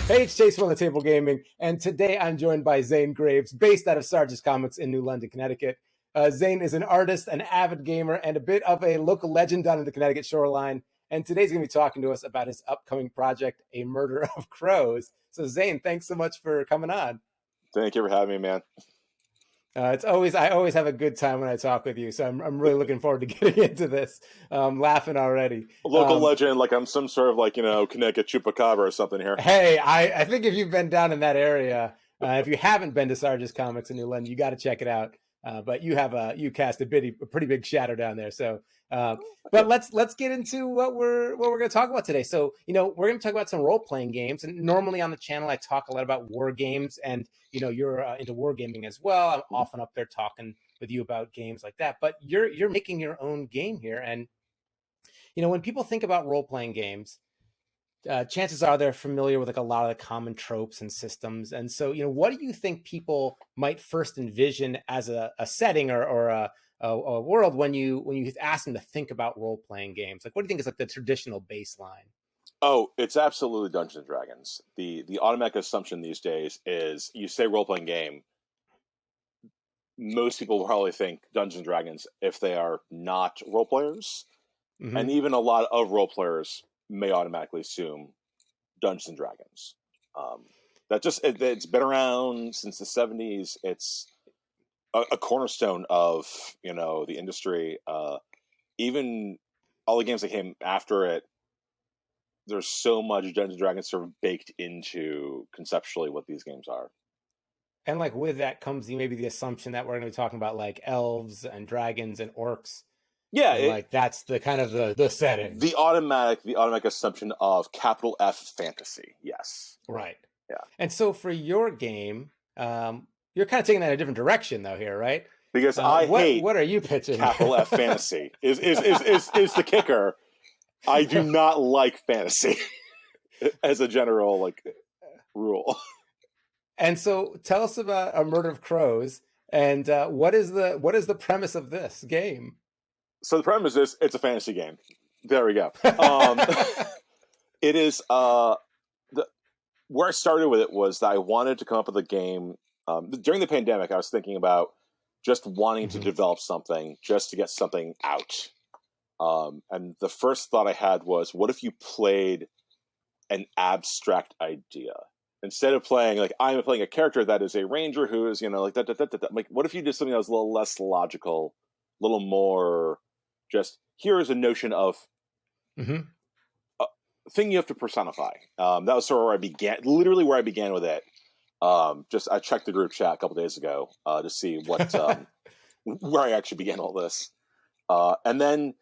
Hey, it's Chase from the Table Gaming, and today I'm joined by Zane Graves, based out of Sarges Comics in New London, Connecticut. Zane is an artist, an avid gamer, and a bit of a local legend down in the Connecticut shoreline. And today's going to be talking to us about his upcoming project, A Murder of Crows. So, Zane, thanks so much for coming on. Thank you for having me, man. I always have a good time when I talk with you, so I'm really looking forward to getting into this. Laughing already. Local legend, like I'm some sort of Connecticut chupacabra or something here. Hey, I think if you've been down in that area, if you haven't been to Sarge's Comics in New London, you got to check it out. But you cast a pretty big shadow down there. So, but let's get into what we're going to talk about today. So, we're going to talk about some role playing games, and normally on the channel I talk a lot about war games, and you're into war gaming as well. I'm often up there talking with you about games like that. But you're making your own game here, and when people think about role playing games, chances are they're familiar with like a lot of the common tropes and systems. And so, what do you think people might first envision as a setting or a world when you ask them to think about role playing games? Like, what do you think is like the traditional baseline? Oh, it's absolutely Dungeons and Dragons. The automatic assumption these days is you say role playing game. Most people will probably think Dungeons and Dragons if they are not role players, and even a lot of role players may automatically assume Dungeons and Dragons. It's been around since the 70s. It's a cornerstone of the industry. Even all the games that came after it, there's so much Dungeons and Dragons sort of baked into conceptually what these games are. And like with that comes maybe the assumption that we're going to be talking about like elves and dragons and orcs. Yeah, that's the kind of the setting. The automatic assumption of capital F fantasy. Yes. Right. Yeah. And so for your game, you're kind of taking that in a different direction though here, right? Because what are you pitching? Capital F fantasy is the kicker. I do not like fantasy as a general rule. And so tell us about A Murder of Crows, and what is the premise of this game? So the premise is it's a fantasy game. There we go. It is where I started with it was that I wanted to come up with a game. During the pandemic, I was thinking about just wanting to develop something, just to get something out. And the first thought I had was, what if you played an abstract idea? Instead of playing, I'm playing a character that is a ranger who is, what if you did something that was a little less logical, a little more just, here is a notion of a thing you have to personify. That was sort of where I began, literally where I began with it. I checked the group chat a couple days ago to see what where I actually began all this. And then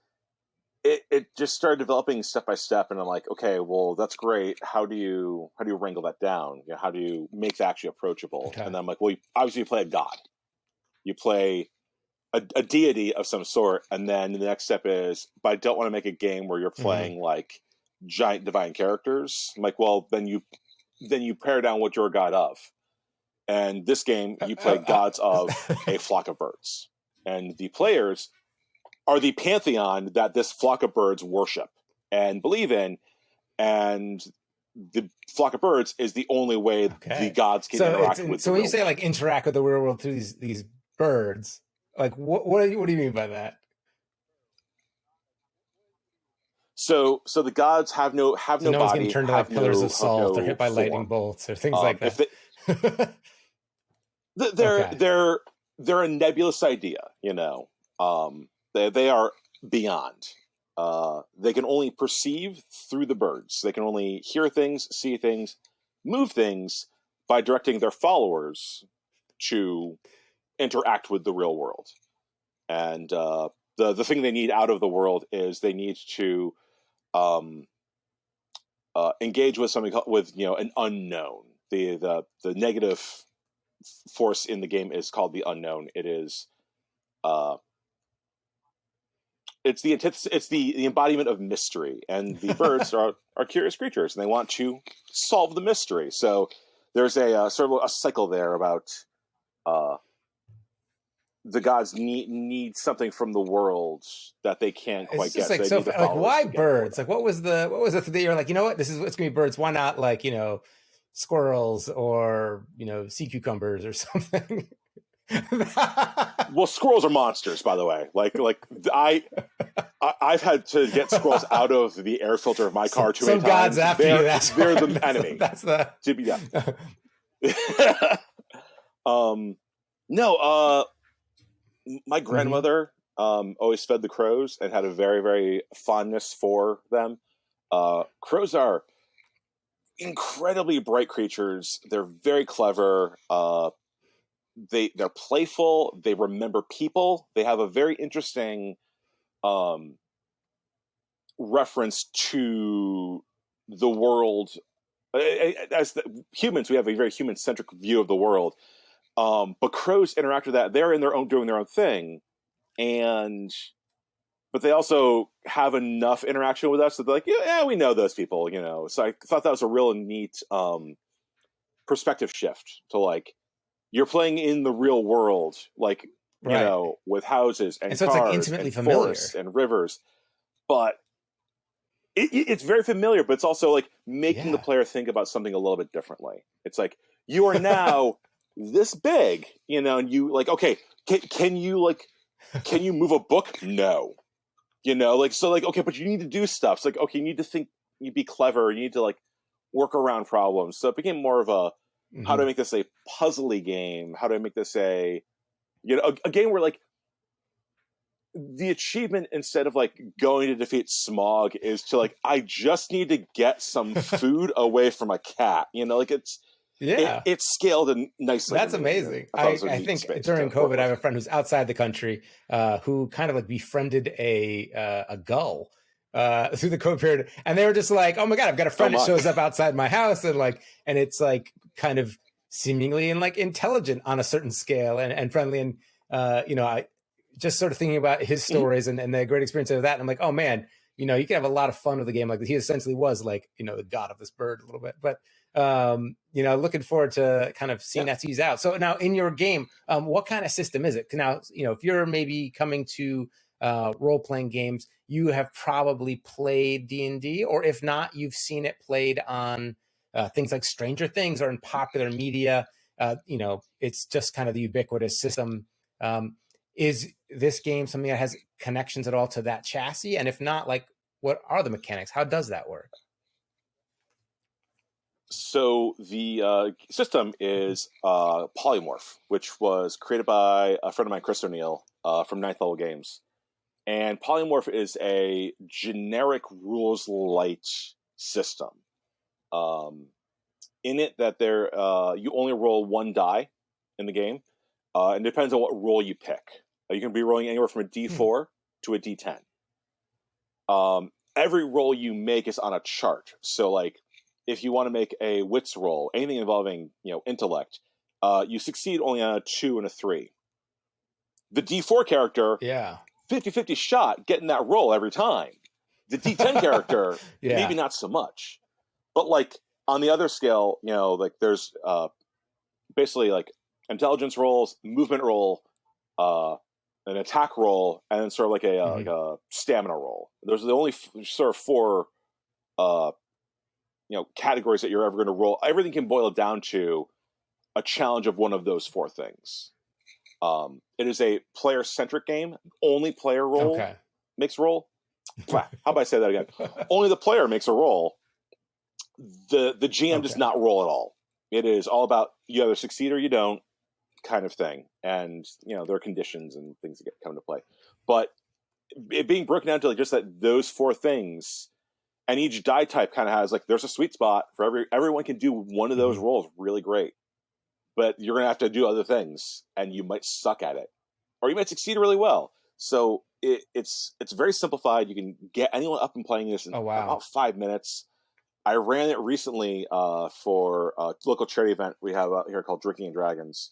it just started developing step by step, and I'm like, okay, well, that's great. How do you wrangle that down? How do you make that actually approachable? Okay. And then I'm like, well, obviously you play a god. You play a deity of some sort, and then the next step is, but I don't want to make a game where you're playing giant divine characters. I'm like, well, then you pare down what you're a god of. And this game, you play gods of a flock of birds. And the players are the pantheon that this flock of birds worship and believe in. And the flock of birds is the only way the gods can interact with. So when you say interact with the real world through these birds, what do you mean by that? So the gods have no body. No one's getting turned to pillars of salt or hit by lightning bolts or things like that. They're a nebulous idea, They are beyond. They can only perceive through the birds. They can only hear things, see things, move things by directing their followers to interact with the real world. And the thing they need out of the world is they need to engage with something with an unknown. The negative force in the game is called the unknown. It is it's the antithesis, it's the embodiment of mystery, and the birds are curious creatures, and they want to solve the mystery. So there's a sort of a cycle there about the gods need something from the world that they can't quite get. Like, so why birds? What was the thing that you're like, you know what, this is what's gonna be birds? Why not squirrels or sea cucumbers or something. Well, squirrels are monsters, by the way. I've had to get squirrels out of the air filter of my car too many Some gods times. after you. They're the enemy. That's the. No. My grandmother always fed the crows and had a very, very fondness for them. Crows are incredibly bright creatures. They're very clever. They're playful. They remember people. They have a very interesting reference to the world. As humans, we have a very human-centric view of the world. But crows interact with that. They're doing their own thing, but they also have enough interaction with us that they're like, yeah, we know those people, So I thought that was a real neat perspective shift to like, you're playing in the real world, like, with houses and so cars it's like intimately and familiar. forests and rivers. But it's very familiar, but it's also like making the player think about something a little bit differently. It's like, you are now this big, and you like, okay, can you move a book? No. Okay, but you need to do stuff. It's like, okay, you need to think, you be clever, you need to like work around problems. So it became more of a, how do I make this a puzzly game? How do I make this a game where like the achievement, instead of like going to defeat Smog, is to like, I just need to get some food away from a cat. It's scaled and nicely. That's amazing. I think during COVID, I have a friend who's outside the country who kind of like befriended a gull through the COVID period, and they were just like, "Oh my god, I've got a friend that shows up outside my house," and it's like kind of seemingly and like intelligent on a certain scale and friendly, and I just sort of thinking about his stories and the great experience of that, and I'm like, oh man, you can have a lot of fun with the game. Like he essentially was like the god of this bird a little bit, but. Looking forward to kind of seeing that tease out. So now in your game, what kind of system is it? Now, if you're maybe coming to role-playing games, you have probably played D&D, or if not, you've seen it played on things like Stranger Things or in popular media. It's just kind of the ubiquitous system. Is this game something that has connections at all to that chassis? And if not, like, what are the mechanics? How does that work? So the system is Polymorph, which was created by a friend of mine, Chris O'Neill, from Ninth Level Games. And Polymorph is a generic rules light system. In it, that you only roll one die in the game, and it depends on what roll you pick. You can be rolling anywhere from a D4 to a D10. Every roll you make is on a chart. So, like, if you want to make a wits roll, anything involving intellect, you succeed only on a 2 and a 3. The D4 character, 50-50 shot getting that roll every time. The D10 character, maybe not so much. But like on the other scale, like there's basically like intelligence rolls, movement roll, an attack roll, and then sort of like a stamina roll. Those are the only sort of 4 categories that you're ever going to roll. Everything can boil down to a challenge of one of those 4 things. It is a player-centric game. Only player roll makes roll. How about I say that again? Only the player makes a roll. The GM does not roll at all. It is all about you either succeed or you don't kind of thing. And, there are conditions and things that come into play. But it being broken down to like just those 4 things, and each die type kind of has like, there's a sweet spot for everyone can do one of those rolls really great. But you're going to have to do other things, and you might suck at it, or you might succeed really well. So it's very simplified. You can get anyone up and playing this in about 5 minutes. I ran it recently for a local charity event we have out here called Drinking and Dragons,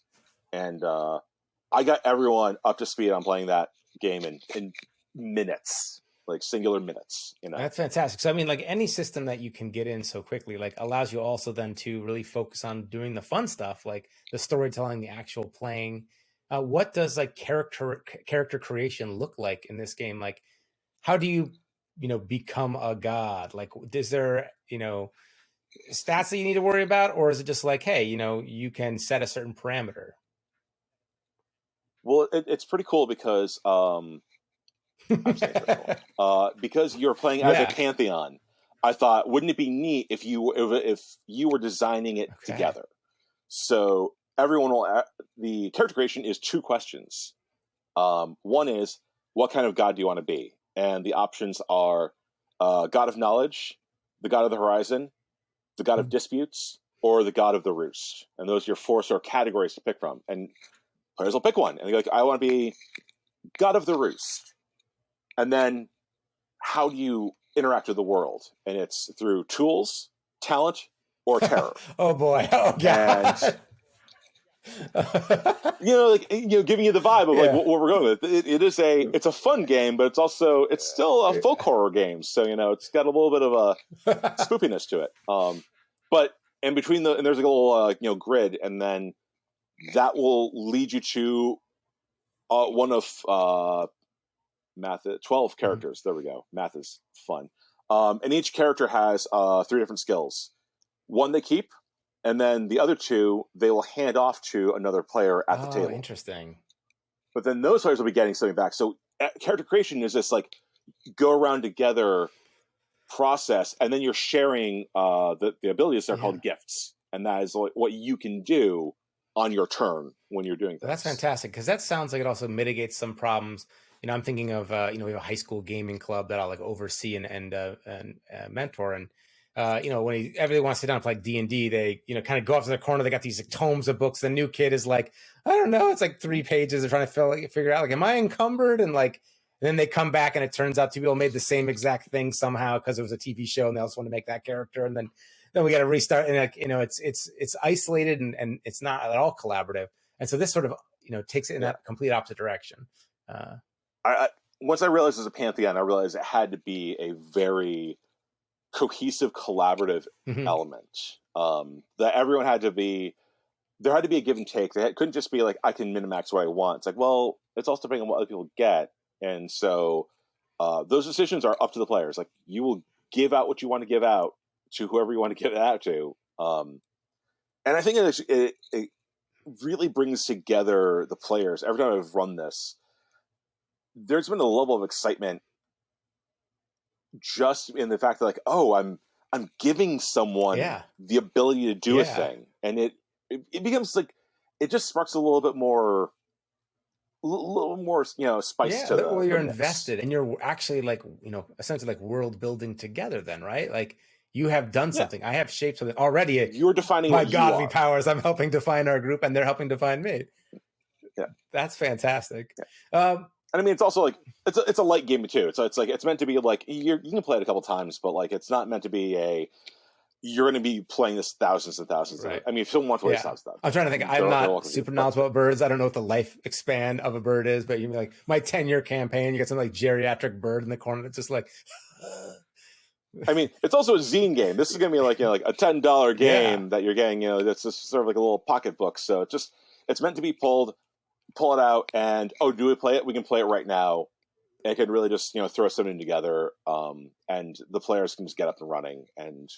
and I got everyone up to speed on playing that game in minutes. Like singular minutes, That's fantastic. So I mean, like any system that you can get in so quickly, like allows you also then to really focus on doing the fun stuff, like the storytelling, the actual playing. What does like character creation look like in this game? Like, how do you become a god? Like, is there stats that you need to worry about, or is it just like, hey, you can set a certain parameter? Well, it's pretty cool because I'm saying it's pretty cool. Because you're playing as a pantheon. I thought, wouldn't it be neat if you were designing it together? So everyone will. The character creation is 2 questions. One is, what kind of god do you want to be? And the options are god of knowledge, the god of the horizon, the god of disputes, or the god of the roost. And those are your 4 sort of categories to pick from. And players will pick one. And they're like, I want to be god of the roost. And then how do you interact with the world? And it's through tools, talent, or terror. Oh boy! Oh god! And, giving you the vibe of like what we're going with. It's a fun game, but it's still a folk horror game. So it's got a little bit of a spoopiness to it. But in between and there's like a little grid, and then that will lead you to one of math 12 characters. There we go. Math is fun. And each character has 3 different skills. One they keep, and then the other 2 they will hand off to another player at the table. Interesting. But then those players will be getting something back. So character creation is this like go around together process, and then you're sharing the abilities. They're called gifts, and that is what you can do on your turn when you're doing things. That's fantastic, because that sounds like it also mitigates some problems. I'm thinking of we have a high school gaming club that I'll like oversee and mentor, and when everybody wants to sit down and play D&D, they kind of go off to the corner. They got these like, tomes of books. The new kid is like, I don't know, it's like 3 pages. They're trying to figure out like, am I encumbered? And like, and then they come back and it turns out 2 people made the same exact thing somehow because it was a TV show and they also want to make that character, and then we got to restart, and like, it's isolated and it's not at all collaborative. And so this sort of takes it in that complete opposite direction. Once I realized it was a pantheon, I realized it had to be a very cohesive, collaborative element. That everyone had to be. There had to be a give and take. Couldn't just be like, I can min-max what I want. It's like, well, it's also depending on what other people get, and so those decisions are up to the players. Like, you will give out what you want to give out to whoever you want to give it out to. And I think it really brings together the players. Every time I've run this, there's been a level of excitement just in the fact that like, oh, I'm giving someone the ability to do a thing, and it becomes like it just sparks a little bit more, spice to the. Well, you're the invested, and you're actually like essentially like world building together. Then, right? Like you have done something. I have shaped something already. You're defining my what godly powers. I'm helping define our group, and they're helping define me. Yeah, that's fantastic. And I mean, it's also like it's a light game too. So it's like it's meant to be like you can play it a couple times, but like it's not meant to be you're going to be playing this thousands and thousands. Right. I mean, if someone wants to play thousands, I'm trying to think. I'm not super knowledgeable about birds. I don't know what the life span of a bird is, but you like my 10-year campaign. You get some like geriatric bird in the corner that's just like. I mean, it's also a zine game. This is going to be like like a $10 game that you're getting. That's just sort of like a little pocketbook. So it's meant to be pulled. Pull it out, and do we play it? We can play it right now. And it can really just throw something together, and the players can just get up and running, and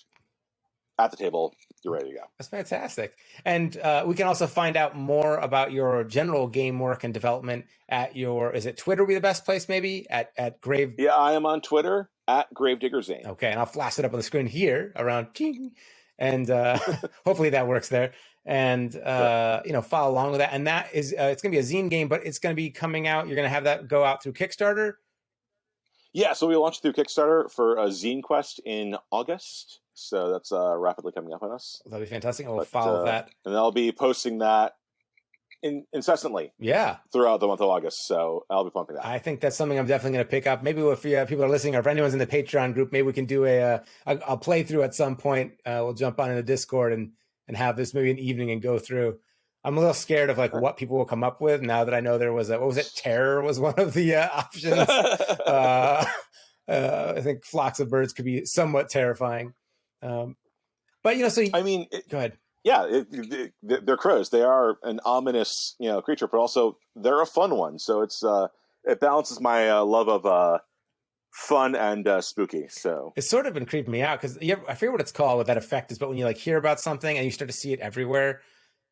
at the table you're ready to go. That's fantastic. And we can also find out more about your general game work and development at is it Twitter would be the best place, maybe at Grave? Yeah, I am on Twitter at GravediggerZane. Okay, and I'll flash it up on the screen here around ching, and hopefully that works there. And follow along with that. And that is it's gonna be a zine game, but it's gonna be coming out. You're gonna have that go out through Kickstarter. Yeah, so we launched through Kickstarter for a Zinequest in August. So that's rapidly coming up on us. That'll be fantastic. We'll follow that, and I'll be posting that incessantly. Yeah, throughout the month of August. So I'll be pumping that. I think that's something I'm definitely going to pick up. Maybe if people are listening, or if anyone's in the Patreon group, maybe we can do a playthrough at some point. We'll jump on in the Discord and have this maybe an evening and go through. I'm a little scared of what people will come up with now that I know there was terror was one of the options. I think flocks of birds could be somewhat terrifying. But so I mean, go ahead. Yeah, they're crows. They are an ominous, creature, but also they're a fun one. So it's it balances my love of fun and spooky. So it's sort of been creeping me out because I forget what it's called, what that effect is, but when you like hear about something and you start to see it everywhere.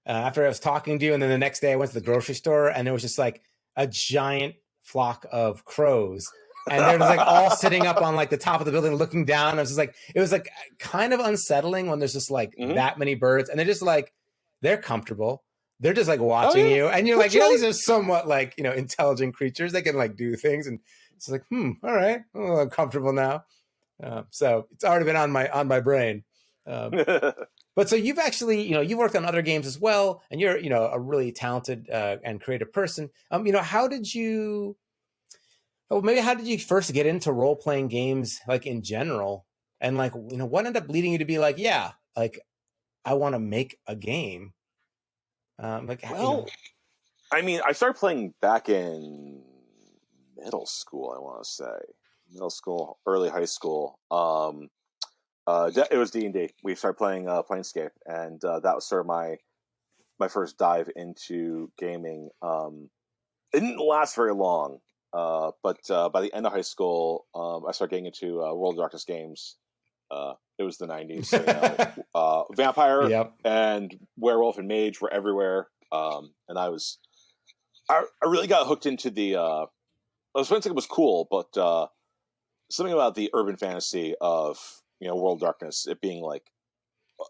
After I was talking to you, and then the next day I went to the grocery store, and there was just like a giant flock of crows, and they're just like all sitting up on like the top of the building, looking down. I was just like, it was like kind of unsettling when there's just like that many birds, and they're just like they're comfortable. They're just like watching you, and you're like, these are somewhat like intelligent creatures. They can like do things, and it's like, all right, I'm comfortable now. So it's already been on my brain. But so you've actually, you've worked on other games as well, and you're, a really talented and creative person. How did you? Oh, maybe how did you first get into role playing games, like in general, and like what ended up leading you to be like, yeah, like I want to make a game. I mean, I started playing back in middle school. I want to say middle school, early high school. It was D&D. We started playing Planescape, and that was sort of my first dive into gaming. It didn't last very long, but by the end of high school, I started getting into World of Darkness games. It was the 90s, so, vampire and werewolf and mage were everywhere, and I really got hooked into the. Planescape was cool, but something about the urban fantasy of World of Darkness, it being like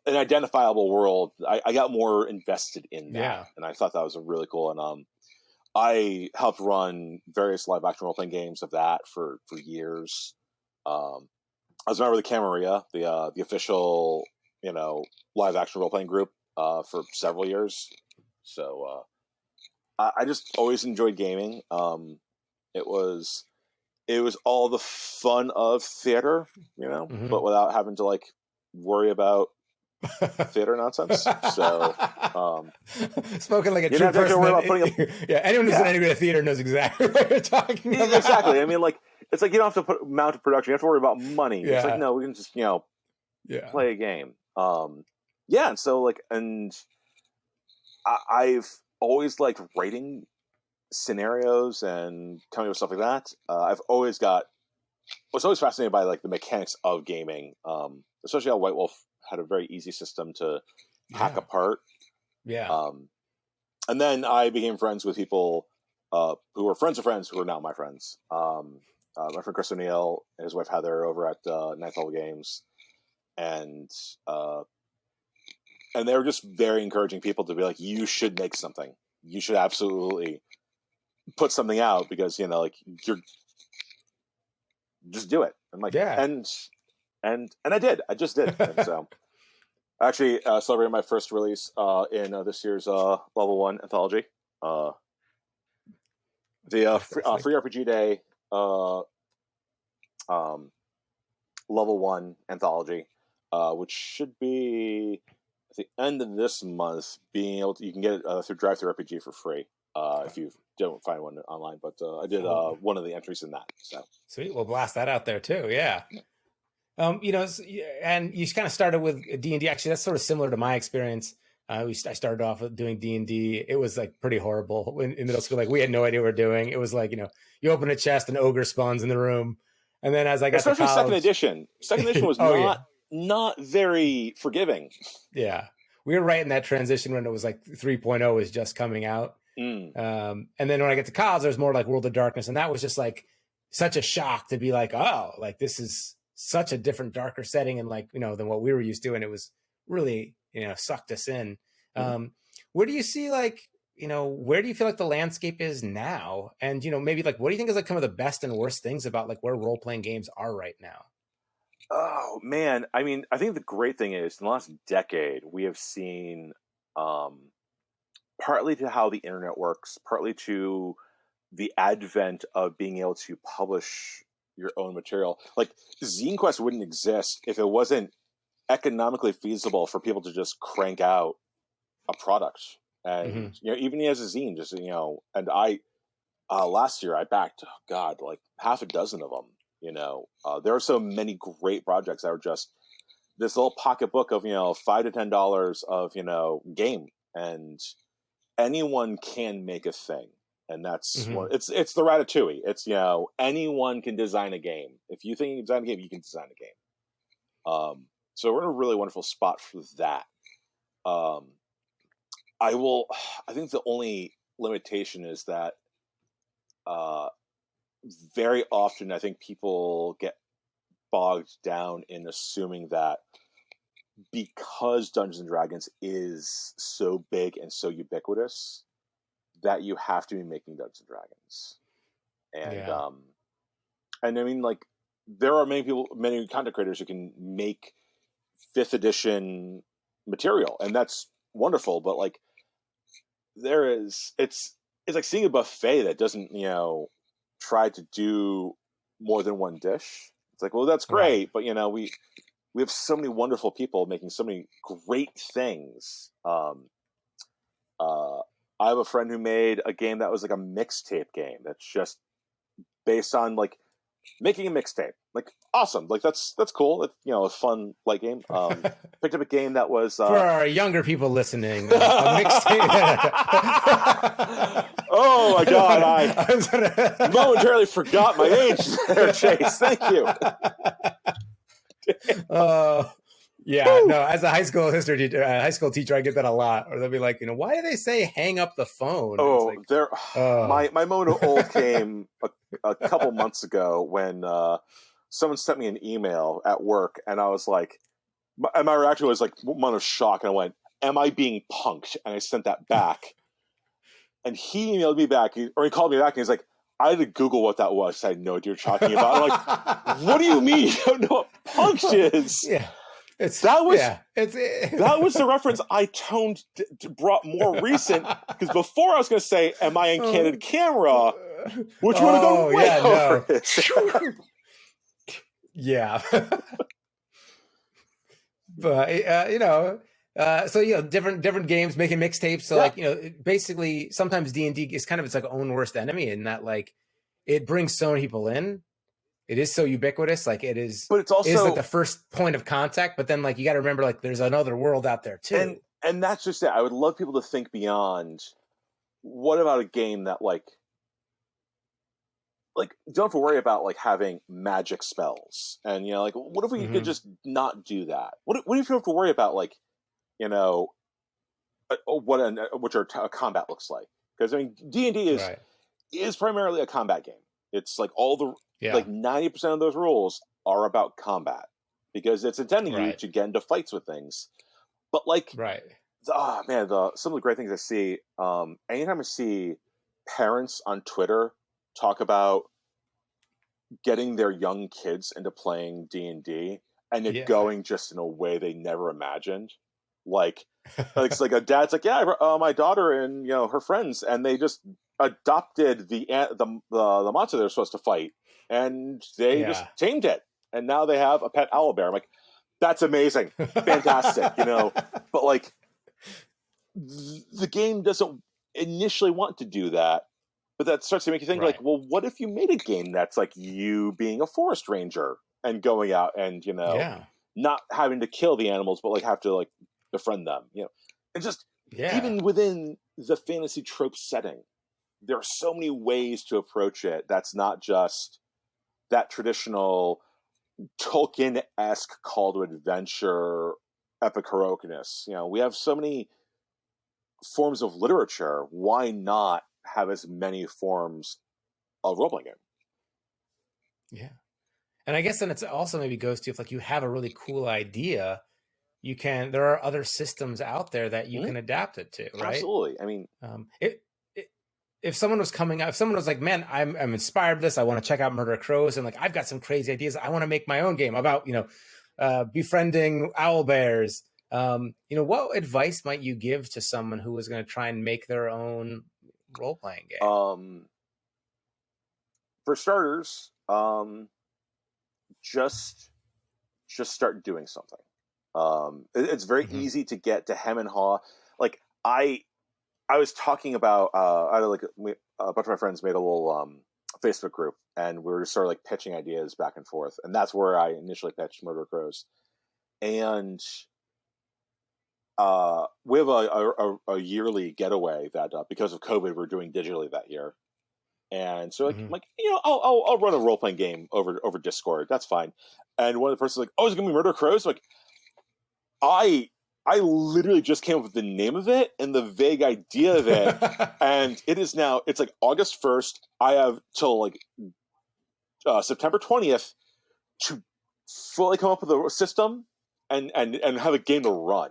an identifiable world, I got more invested in that, and I thought that was really cool. And I helped run various live action role playing games of that for years. I was a member of the Camarilla, the official live action role playing group for several years. So I just always enjoyed gaming. It was all the fun of theater, but without having to like worry about theater nonsense. So, spoken like a true person. Anyone who's in any bit of theater knows exactly what you're talking about. Exactly. I mean, like it's like you don't have to mount a production. You have to worry about money. Yeah. It's like no, we can just play a game. And so like, and I've always liked writing scenarios and coming up with stuff like that. I was always fascinated by like the mechanics of gaming, especially how White Wolf had a very easy system to hack apart. And then I became friends with people who were friends of friends who are now my friends. My friend Chris O'Neill and his wife Heather over at Ninth Level Games, and they were just very encouraging people to be like, you should make something. You should absolutely put something out because like you're just do it. I'm like, and I did. I just did. And so I actually celebrated my first release in this year's Level 1 anthology. The Free RPG Day Level 1 anthology, which should be at the end of this month. You can get it through DriveThru RPG for free if you don't find one online. But I did one of the entries in that. So sweet, we'll blast that out there too. Yeah. And you kind of started with D&D. Actually, that's sort of similar to my experience. I started off with doing D&D. It was like pretty horrible in middle school. Like we had no idea what we were doing. It was like, you open a chest, an ogre spawns in the room. And then as I got to college, second edition was not very forgiving. Yeah. We were right in that transition when it was like 3.0 was just coming out. And then when I get to college, there's more like World of Darkness. And that was just like such a shock to be like, oh, like this is such a different, darker setting and like, than what we were used to. And it was really, sucked us in. Where do you see like, where do you feel like the landscape is now? And, maybe like, what do you think is like some of the best and worst things about like where role-playing games are right now? Oh man. I mean, I think the great thing is in the last decade, we have seen, partly to how the internet works, partly to the advent of being able to publish your own material. Like Zinequest wouldn't exist if it wasn't economically feasible for people to just crank out a product. And even as a zine, just and I last year I backed like half a dozen of them. There are so many great projects that are just this little pocketbook of $5 to $10 of game, and anyone can make a thing. and that's it's the Ratatouille. It's anyone can design a game. If you think you can design a game, you can design a game. So we're in a really wonderful spot for that. I think the only limitation is that very often I think people get bogged down in assuming that because Dungeons and Dragons is so big and so ubiquitous that you have to be making Dungeons and Dragons. And I mean, like, there are many content creators who can make 5th edition material, and that's wonderful, but like it's like seeing a buffet that doesn't try to do more than one dish. It's like, well, that's great, but we have so many wonderful people making so many great things. I have a friend who made a game that was like a mixtape game that's just based on like making a mixtape. Like, awesome. Like, that's cool. It's, a fun light game. Picked up a game that was for our younger people listening, a mixtape. Oh my God, I momentarily forgot my age there, Chase. Thank you. As a high school history teacher, high school teacher, I get that a lot. Or they'll be like, why do they say hang up the phone? My moment of old came a couple months ago when someone sent me an email at work, and I was like, and my reaction was like one of shock, and I went, "Am I being punked?" And I sent that back, and he emailed me back, or he called me back, and he's like, I had to Google what that was. I had no idea what you're talking about. I'm like, what do you mean you don't know what punked is? Yeah. That was the reference I brought more recent, because before I was going to say, am I in candid camera? Which would have gone way over it. Yeah. But, different games making mixtapes. So basically sometimes D&D is kind of its like own worst enemy in that like it brings so many people in. It is so ubiquitous, like it is. But it's also like the first point of contact. But then, like, you got to remember, like, there's another world out there too. And that's just it. I would love people to think beyond. What about a game that like don't have to worry about like having magic spells, and like what if we could just not do that? What if you don't have to worry about like what your combat looks like? Because I mean, D&D is primarily a combat game. It's like all the like 90% of those rules are about combat because it's intending you to get into fights with things. But like, some of the great things I see, anytime I see parents on Twitter talk about getting their young kids into playing D&D and it going just in a way they never imagined. Like it's like a dad's like, my daughter and her friends, and they just adopted the monster they're supposed to fight, and they just tamed it, and now they have a pet owlbear. I'm like, that's amazing, fantastic, But like, the game doesn't initially want to do that, but that starts to make you think like, well, what if you made a game that's like you being a forest ranger and going out and not having to kill the animals, but like have to like befriend them, and just even within the fantasy trope setting, there are so many ways to approach it. That's not just that traditional Tolkien-esque call to adventure, epic heroicness. We have so many forms of literature. Why not have as many forms of role-playing game? Yeah, and I guess then it's also maybe goes to if like you have a really cool idea. There are other systems out there that you can adapt it to, right? Absolutely. I mean, if someone was coming out, if someone was like, man, I'm inspired by this, I want to check out Murder Crows, and like, I've got some crazy ideas. I want to make my own game about, befriending owlbears. What advice might you give to someone who was going to try and make their own role-playing game? For starters, just start doing something. It's very easy to get to hem and haw. Like I was talking about, a bunch of my friends made a little Facebook group, and we were just sort of like pitching ideas back and forth, and that's where I initially pitched Murder Crows. And we have a yearly getaway that because of COVID we're doing digitally that year, and so like I'll run a role playing game over Discord. That's fine. And one of the persons like, oh, is it gonna be Murder Crows? Like, I literally just came up with the name of it and the vague idea of it, and it is now. It's like August 1st. I have till like September 20th to fully come up with a system and have a game to run.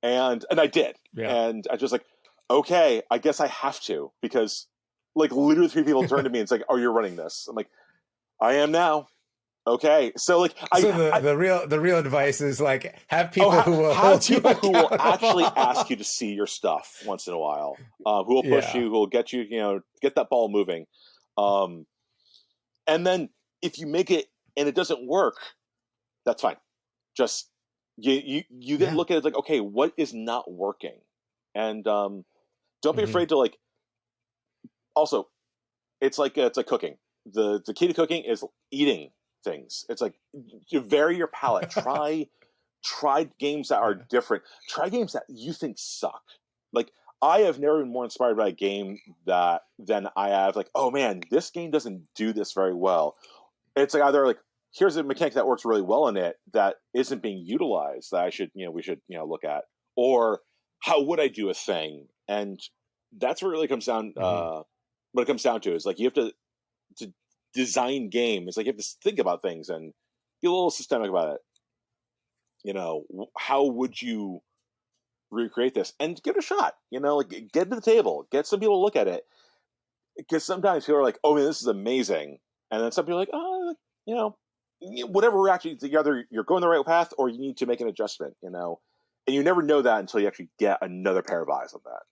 And I did. Yeah. And I just like, okay, I guess I have to, because like literally 3 people turned to me and it's like, oh, you're running this. I'm like, I am now. Okay. So like the real advice is like have people who will hold you accountable. Who will actually ask you to see your stuff once in a while. Who will push you, who will get you, get that ball moving. And then if you make it and it doesn't work, that's fine. Just you then look at it like, okay, what is not working? And don't be afraid to like. Also, it's like cooking. The key to cooking is eating things. It's like you vary your palate. Try games that are different. Try games that you think suck. Like I have never been more inspired by a game than I have like, oh man, this game doesn't do this very well. It's like either like, here's a mechanic that works really well in it that isn't being utilized that we should look at, or how would I do a thing? And that's what it really comes down. What it comes down to is like you have to design game. It's like you have to think about things and be a little systemic about it. How would you recreate this and give it a shot? Like get to the table, get some people to look at it, because sometimes people are like, oh man, this is amazing, and then some people are like, oh, whatever reaction, either you're going the right path or you need to make an adjustment, and you never know that until you actually get another pair of eyes on that,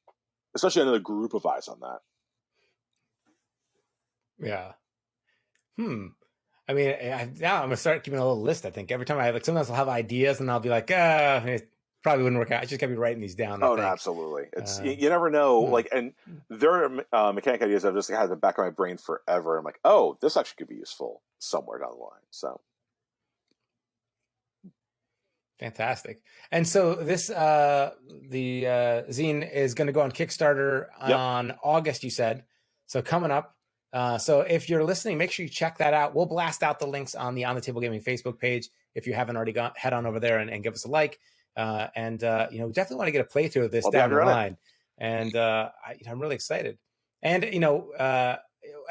especially another group of eyes on that. Yeah. I mean, now I'm gonna start keeping a little list. I think every time sometimes I'll have ideas and I'll be like, it probably wouldn't work out. I just gotta be writing these down. No, absolutely. It's you never know. Like, and there are mechanic ideas I've just had in the back of my brain forever. I'm like, oh, this actually could be useful somewhere down the line. So fantastic. And so this the zine is going to go on Kickstarter on August, you said. So coming up. So if you're listening, make sure you check that out. We'll blast out the links on the Table Gaming Facebook page. If you haven't already head on over there and give us a like. And we definitely want to get a playthrough of this down the line. And I'm really excited. And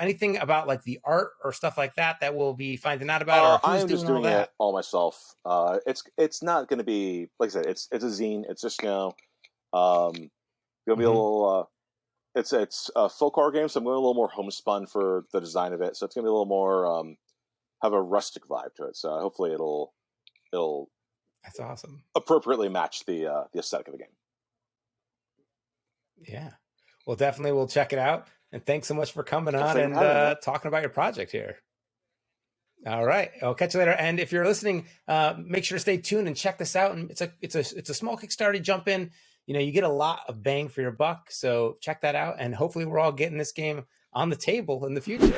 anything about like the art or stuff like that we'll be finding out about? Or who's I'm just doing it all myself. It's not going to be, like I said, it's a zine. It's just gonna be a little. It's a folk horror game, so I'm going a little more homespun for the design of it. So it's going to be a little more have a rustic vibe to it. So hopefully it'll that's awesome. Appropriately match the aesthetic of the game. Yeah, well, definitely we'll check it out. And thanks so much for coming on and talking about your project here. All right, I'll catch you later. And if you're listening, make sure to stay tuned and check this out. And it's a small Kickstarter. Jump in. You get a lot of bang for your buck. So check that out. And hopefully we're all getting this game on the table in the future.